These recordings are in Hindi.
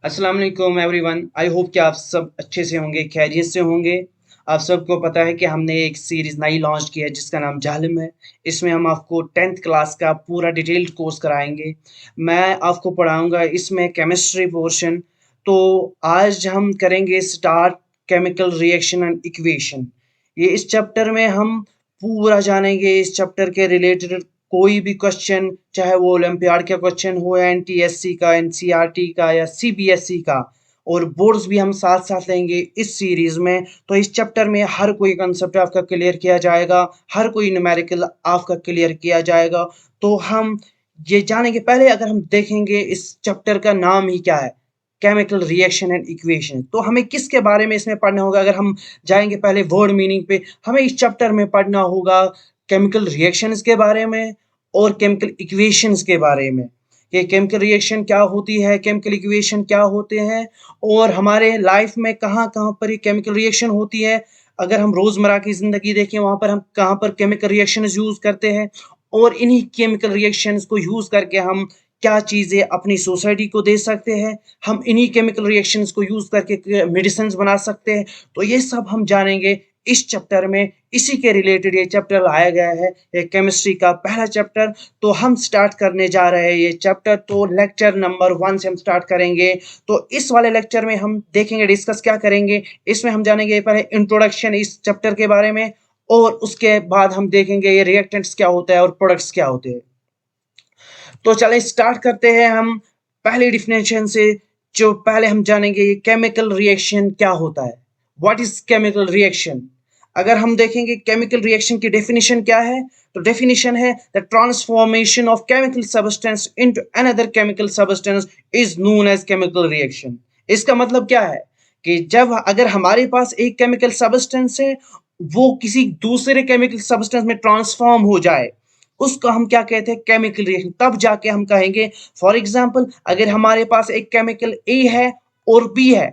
अस्सलाम वालेकुम एवरीवन। आई होप कि आप सब अच्छे से होंगे, खैरियत से होंगे। आप सबको पता है कि हमने एक सीरीज़ नई लॉन्च की है जिसका नाम जालिम है। इसमें हम आपको 10th क्लास का पूरा डिटेल्ड कोर्स कराएँगे। मैं आपको पढ़ाऊँगा इसमें केमिस्ट्री पोर्शन। तो आज हम करेंगे start chemical reaction and equation. ये इस चैप्टर में हम पूरा जानेंगे इस चैप्टर के रिलेटेड कोई भी क्वेश्चन, चाहे वो ओलंपियाड का क्वेश्चन हो या एनटीएससी का, एनसीईआरटी का या सीबीएसई का, और बोर्ड्स भी हम साथ-साथ लेंगे इस सीरीज़ में। तो इस चैप्टर में हर कोई कांसेप्ट आपका क्लियर किया जाएगा, हर कोई न्यूमेरिकल आपका क्लियर किया जाएगा। तो हम ये जानेंगे, पहले अगर हम देखेंगे इस चैप्टर का नाम ही क्या है, केमिकल रिएक्शन एंड इक्वेशन। तो हमें किसके बारे में इसमें पढ़ना होगा? अगर हम जाएँगे पहले वर्ड मीनिंग पे, हमें इस चैप्टर में पढ़ना होगा केमिकल रिएक्शंस के बारे में और केमिकल इक्वेशंस के बारे में। ये केमिकल रिएक्शन क्या होती है, केमिकल इक्वेशन क्या होते हैं, और हमारे लाइफ में कहाँ-कहाँ पर ये केमिकल रिएक्शन होती है। अगर हम रोज़मर्रा की ज़िंदगी देखें, वहाँ पर हम कहाँ पर केमिकल रिएक्शंस यूज़ करते हैं, और इन्हीं केमिकल रिएक्शंस को यूज़ करके हम क्या चीज़ें अपनी सोसाइटी को दे सकते हैं। हम इन्हीं केमिकल रिएक्शंस को यूज़ करके मेडिसिन्स बना सकते हैं। तो ये सब हम जानेंगे इस चैप्टर में। इसी के रिलेटेड ये चैप्टर लाया गया है, ये केमिस्ट्री का पहला चैप्टर। तो हम स्टार्ट करने जा रहे हैं ये चैप्टर। तो लेक्चर नंबर 1 से हम स्टार्ट करेंगे। तो इस वाले लेक्चर में हम देखेंगे, डिस्कस क्या करेंगे, इसमें हम जानेंगे पहले इंट्रोडक्शन इस चैप्टर के बारे में, और उसके बाद हम देखेंगे ये रिएक्टेंट्स क्या होता है और प्रोडक्ट्स क्या होते हैं। तो चलें स्टार्ट करते हैं हम पहली डिफिनेशन से। जो पहले हम जानेंगे ये केमिकल रिएक्शन क्या होता है, व्हाट इज केमिकल रिएक्शन। अगर हम देखेंगे केमिकल रिएक्शन की डेफिनेशन क्या है, तो डेफिनेशन है the transformation of chemical substance into another chemical substance is known as chemical reaction. इसका मतलब क्या है कि जब अगर हमारे पास एक केमिकल सब्सटेंस है, वो किसी दूसरे केमिकल सब्सटेंस में ट्रांसफॉर्म हो जाए, उसको हम क्या कहते हैं, केमिकल रिएक्शन। तब जाके हम कहेंगे, फॉर एग्जांपल अगर हमारे पास एक केमिकल ए है और बी है,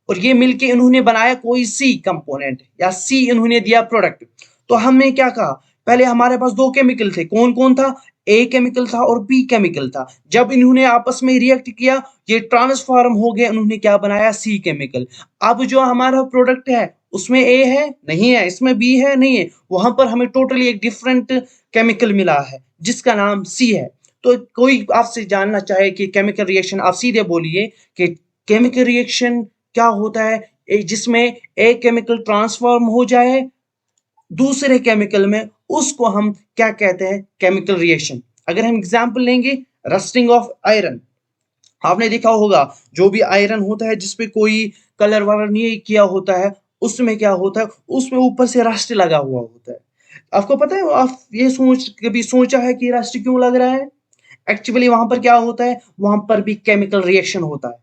और ये मिलके इन्होंने बनाया कोई सी कंपोनेंट या सी इन्होंने दिया प्रोडक्ट, तो हमने क्या कहा, पहले हमारे पास दो केमिकल थे, कौन कौन था, ए केमिकल था और बी केमिकल था। जब इन्होंने आपस में रिएक्ट किया, ये ट्रांसफॉर्म हो गए, उन्होंने क्या बनाया, सी केमिकल। अब जो हमारा प्रोडक्ट है उसमें ए है नहीं है, इसमें बी है नहीं है, वहां पर हमें टोटली एक डिफरेंट केमिकल मिला है जिसका नाम सी है। तो कोई आपसे जानना चाहे कि केमिकल रिएक्शन, आप सीधे बोलिए कि केमिकल रिएक्शन क्या होता है, जिसमें एक केमिकल ट्रांसफॉर्म हो जाए दूसरे केमिकल में, उसको हम क्या कहते हैं, केमिकल रिएक्शन। अगर हम एग्जांपल लेंगे, रस्टिंग ऑफ आयरन, आपने देखा होगा जो भी आयरन होता है जिसपे कोई कलर वलर नहीं किया होता है, उसमें क्या होता है, उसमें ऊपर से रस्ट लगा हुआ होता है। आपको पता है, आप ये कभी सोचा है कि रस्ट क्यों लग रहा है? एक्चुअली वहां पर क्या होता है, वहां पर भी केमिकल रिएक्शन होता है।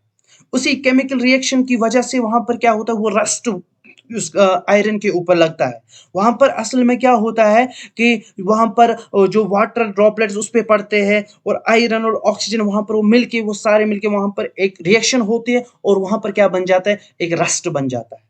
उसी केमिकल रिएक्शन की वजह से वहां पर क्या होता है, वो रस्ट उस आयरन के ऊपर लगता है। वहां पर असल में क्या होता है कि वहां पर जो वाटर ड्रॉपलेट्स उस पे पड़ते हैं, और आयरन और ऑक्सीजन वहां पर वो मिलके, वो सारे मिलके वहां पर एक रिएक्शन होती है, और वहां पर क्या बन जाता है, एक रस्ट बन जाता है।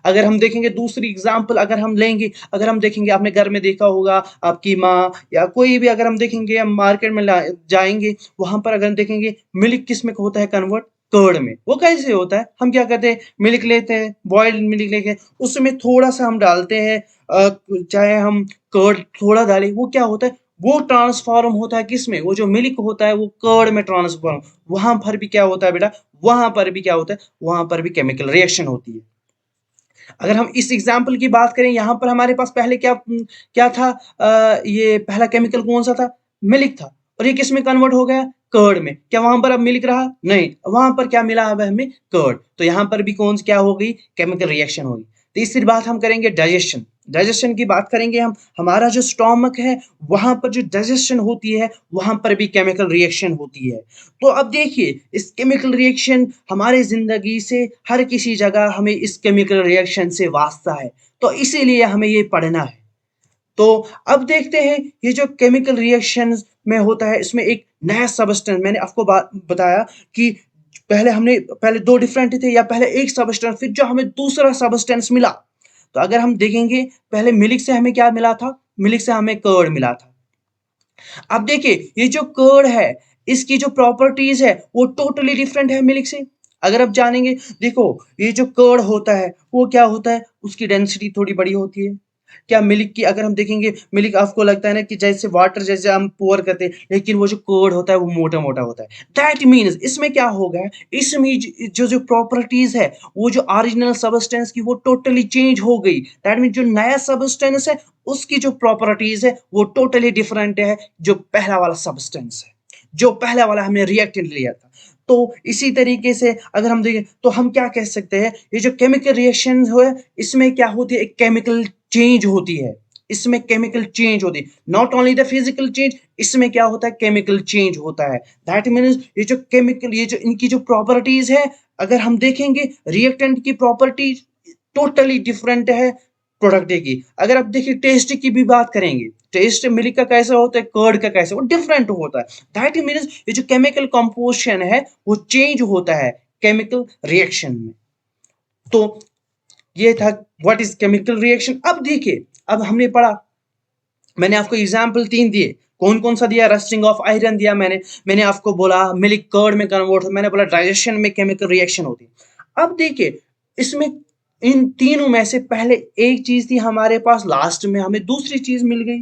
अगर हम देखेंगे दूसरी एग्जाम्पल, अगर हम लेंगे, अगर हम देखेंगे, आपने घर में देखा होगा, आपकी माँ या कोई भी, अगर हम देखेंगे, हम मार्केट में जाएंगे, वहां पर अगर हम देखेंगे मिल्क किस में होता है कन्वर्ट, कर्ड में। वो कैसे होता है, हम क्या करते हैं, मिल्क लेते हैं, बॉइल्ड मिल्क लेके उसमें थोड़ा सा हम डालते हैं, चाहे हम कर्ड थोड़ा डालें, वो क्या होता है, वो ट्रांसफॉर्म होता है किसमें, वो जो मिल्क होता है वो कर्ड में ट्रांसफॉर्म। वहां पर भी क्या होता है बेटा, वहां पर भी क्या होता है, वहां पर भी केमिकल रिएक्शन होती है। अगर हम इस एग्जाम्पल की बात करें, यहाँ पर हमारे पास पहले क्या क्या था, ये पहला केमिकल कौन सा था, मिल्क था, और ये किस में कन्वर्ट हो गया, कर्ड में। क्या वहां पर अब मिल्क रहा, नहीं, वहां पर क्या मिला अब हमें, कर्ड। तो यहाँ पर भी कौन क्या हो गई, केमिकल रिएक्शन होगी। तीसरी बात हम करेंगे डाइजेशन। डाइजेशन की बात करेंगे हम, हमारा जो स्टोमक है, वहां पर जो डाइजेशन होती है, वहां पर भी केमिकल रिएक्शन होती है। तो अब देखिए, इस केमिकल रिएक्शन हमारे ज़िंदगी से हर किसी जगह हमें इस केमिकल रिएक्शन से वास्ता है, तो इसीलिए हमें ये पढ़ना है। तो अब देखते हैं, ये जो केमिकल रिएक्शंस में होता है, इसमें एक नया सब्सटेंस, मैंने आपको बताया कि पहले 2 डिफरेंट थे, या पहले एक सब्सटेंस, फिर जो हमें दूसरा सब्सटेंस मिला। तो अगर हम देखेंगे, पहले मिल्क से हमें क्या मिला था, मिल्क से हमें कर्ड मिला था। अब देखिए, ये जो कर्ड है, इसकी जो प्रॉपर्टीज है वो टोटली डिफरेंट है मिल्क से। अगर आप जानेंगे, देखो ये जो कर्ड होता है वो क्या होता है, उसकी डेंसिटी थोड़ी बड़ी होती है। क्या मिल्क की अगर हम देखेंगे, मिल्क आपको लगता है ना कि जैसे वाटर जैसे हम पोर करते हैं, लेकिन वो जो कर्ड होता है वो मोटा मोटा होता है। दैट मीन्स इसमें क्या होगा, इसमें जो जो प्रॉपर्टीज है वो जो ओरिजिनल सबस्टेंस की वो टोटली चेंज हो गई। दैट मीन्स जो नया सबस्टेंस है उसकी जो प्रॉपर्टीज है वो टोटली डिफरेंट है जो पहला वाला सबस्टेंस है, जो पहला वाला हमने रिएक्टेंट लिया था। तो इसी तरीके से अगर हम देखें तो हम क्या कह सकते हैं, ये जो केमिकल रिएक्शन हुए इसमें क्या होती है, एक केमिकल चेंज होती है, इसमें केमिकल चेंज होती है, not only the physical change, इसमें क्या होता है, केमिकल चेंज होता है। दैट मीन्स ये जो केमिकल, ये जो इनकी जो प्रॉपर्टीज है, अगर हम देखेंगे रिएक्टेंट की प्रॉपर्टीज टोटली डिफरेंट है प्रोडक्ट की। अगर आप देखिए टेस्ट की भी बात करेंगे, टेस्ट मिल्क का कैसा होता है, कर्ड का कैसा, वो डिफरेंट होता है। दैट मीन्स ये जो केमिकल कंपोजिशन है वो चेंज होता है केमिकल रिएक्शन में। तो ये था व्हाट इज केमिकल रिएक्शन। अब देखिए, अब हमने पढ़ा, मैंने आपको एग्जाम्पल 3 दिए, कौन कौन सा दिया, रस्टिंग ऑफ आयरन दिया मैंने आपको बोला मिल्क कर्ड में कन्वर्ट, मैंने बोला डाइजेशन में केमिकल रिएक्शन होती है। अब देखिए इसमें इन तीनों में से पहले एक चीज थी हमारे पास, लास्ट में हमें दूसरी चीज मिल गई।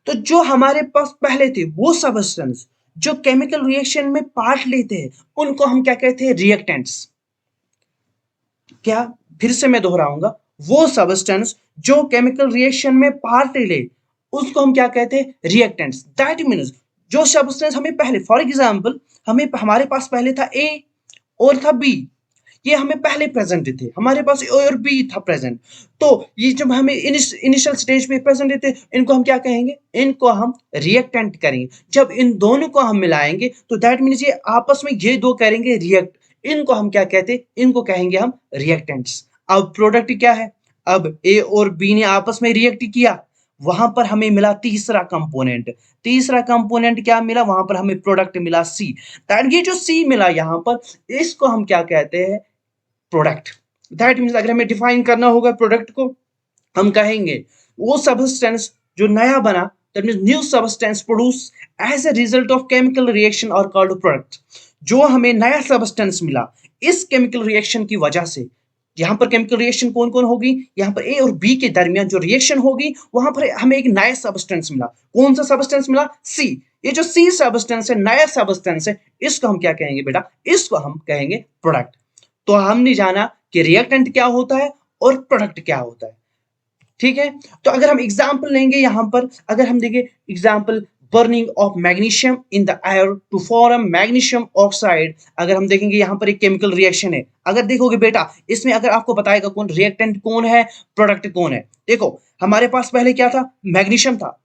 तो जो हमारे पास पहले थे वो सबस्टेंस जो केमिकल रिएक्शन में पार्ट लेते हैं उनको हम क्या कहते हैं, रिएक्टेंट्स। क्या, फिर से मैं दोहराऊंगा, वो सबस्टेंस जो केमिकल रिएक्शन में पार्ट ले उसको हम क्या कहते हैं, रिएक्टेंट्स। दैट मीन्स जो सबस्टेंस हमें पहले, फॉर एग्जांपल हमें हमारे पास पहले था ए और था बी, ये हमें पहले प्रेजेंट थे, हमारे पास ए और बी था प्रेजेंट। तो ये जब हमें इनिशियल स्टेज पे प्रेजेंट थे, इनको हम क्या कहेंगे, इनको हम रिएक्टेंट करेंगे। जब इन दोनों को हम मिलाएंगे तो दैट मीन्स ये आपस में ये दो करेंगे रिएक्ट, इनको हम क्या कहते हैं, इनको कहेंगे हम रिएक्टेंट्स। अब प्रोडक्ट क्या है, अब ए और बी ने आपस में रिएक्ट किया, वहां पर हमें मिला तीसरा कंपोनेंट। तीसरा कंपोनेंट क्या मिला, वहां पर हमें प्रोडक्ट मिला सी। दैट ये जो सी मिला यहां पर, इसको हम क्या कहते हैं, प्रोडक्ट। दैट मीन्स अगर हमें डिफाइन करना होगा प्रोडक्ट को, हम कहेंगे वो सबस्टेंस जो नया बना, that means new substance produce as a result of chemical reaction are called product. जो हमें नया सबस्टेंस मिला इस केमिकल रिएक्शन की वजह से, यहां पर केमिकल रिएक्शन कौन कौन होगी, यहां पर ए और बी के दरमियान जो रिएक्शन होगी वहां पर हमें एक नया सबस्टेंस मिला। कौन सा सबस्टेंस मिला, सी। ये जो सी सबस्टेंस है, नया सबस्टेंस है, इसको हम क्या कहेंगे बेटा, इसको हम कहेंगे प्रोडक्ट। तो हमने जाना कि रिएक्टेंट क्या होता है और प्रोडक्ट क्या होता है, ठीक है। तो अगर हम एग्जांपल लेंगे यहां पर, अगर हम देखें example, burning of magnesium in the air to form magnesium oxide. अगर हम देखेंगे यहां पर एक केमिकल रिएक्शन है, अगर देखोगे बेटा इसमें अगर आपको बताएगा कौन रिएक्टेंट कौन है, प्रोडक्ट कौन है। देखो हमारे पास पहले क्या था, मैग्नीशियम था,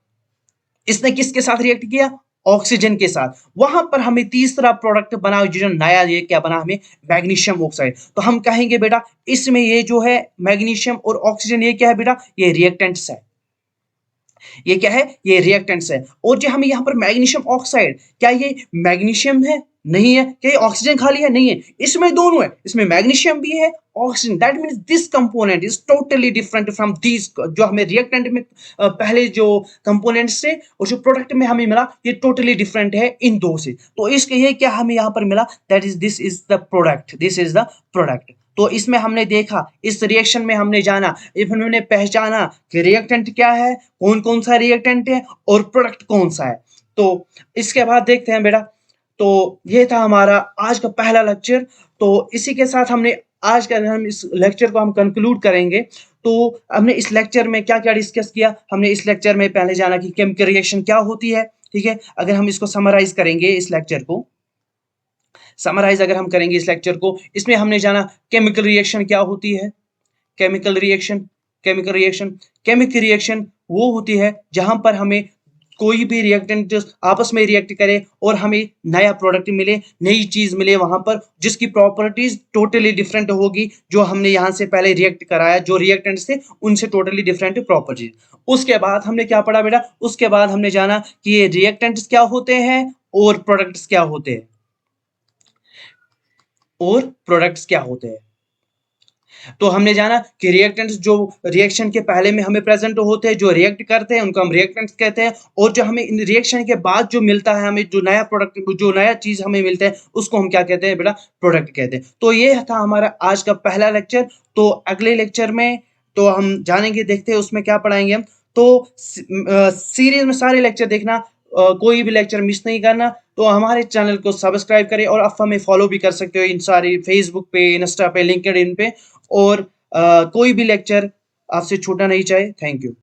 इसने किसके साथ रिएक्ट किया, ऑक्सीजन के साथ। वहां पर हमें तीसरा प्रोडक्ट बना जो नया, ये क्या बना हमें, मैग्नीशियम ऑक्साइड। तो हम कहेंगे बेटा इसमें ये जो है मैग्नीशियम और ऑक्सीजन, ये क्या है बेटा, ये रिएक्टेंट्स है। ये क्या है, ये रिएक्टेंट्स है। और जो हमें यहाँ पर मैग्नीशियम ऑक्साइड, क्या ये मैग्नीशियम है, नहीं है। क्या ये ऑक्सीजन खाली है, नहीं है, इसमें दोनों है, इसमें मैग्नीशियम भी है oxygen. That means this component is totally different from this, जो हमें रिएक्टेंट में पहले जो कंपोनेंट्स थे और जो प्रोडक्ट में हमें मिला ये टोटली डिफरेंट है इन दो से। तो इसके ये क्या हमें यहाँ पर मिला, that is this is the product, this is the product. तो इसमें हमने देखा, इस रिएक्शन में हमने जाना, इफ हमने पहचाना कि रिएक्टेंट क्या है, कौन कौन सा रिएक्टेंट है और प्रोडक्ट कौन सा है। तो इसके बाद देखते हैं बेटा, तो ये था हमारा आज का पहला लेक्चर। तो इसी के साथ हमने आज का, हम इस लेक्चर को हम कंक्लूड करेंगे। तो हमने इस लेक्चर में क्या क्या डिस्कस किया, हमने इस लेक्चर में पहले जाना कि केमिकल रिएक्शन क्या होती है, ठीक है। अगर हम इसको समराइज करेंगे, इस लेक्चर को समराइज अगर हम करेंगे इस लेक्चर को, इसमें हमने जाना केमिकल रिएक्शन क्या होती है। Chemical reaction, chemical reaction, chemical reaction वो होती है जहां पर हमें कोई भी रिएक्टेंट आपस में रिएक्ट करे और हमें नया प्रोडक्ट मिले, नई चीज मिले वहां पर, जिसकी प्रॉपर्टीज टोटली डिफरेंट होगी जो हमने यहां से पहले रिएक्ट कराया, जो रिएक्टेंट्स थे उनसे टोटली डिफरेंट प्रॉपर्टीज। उसके बाद हमने क्या पढ़ा बेटा, उसके बाद हमने जाना कि ये रिएक्टेंट्स क्या होते हैं और प्रोडक्ट्स क्या होते हैं, और प्रोडक्ट्स क्या होते हैं। तो हमने जाना कि रिएक्टेंट्स जो रिएक्शन के पहले में हमें प्रेजेंट होते हैं, जो रिएक्ट करते हैं, उनको हम रिएक्टेंट्स कहते हैं। और जो हमें इन रिएक्शन के बाद जो मिलता है, हमें जो नया प्रोडक्ट, जो नया चीज़ हमें मिलता है, उसको हम क्या कहते हैं बेटा? प्रोडक्ट कहते हैं। तो ये था हमारा आज का पहला लेक्चर। तो अगले लेक्चर में तो हम जानेंगे, देखते हैं उसमें क्या पढ़ाएँगे हम। तो सीरीज़ में सारे लेक्चर देखना, कोई भी लेक्चर मिस नहीं करना। तो हमारे चैनल को सब्सक्राइब करें और आप हमें फॉलो भी कर सकते हो इन सारी फेसबुक पे, इंस्टा पे, लिंक्डइन पे। और कोई भी लेक्चर आपसे छूटना नहीं चाहिए। Thank you.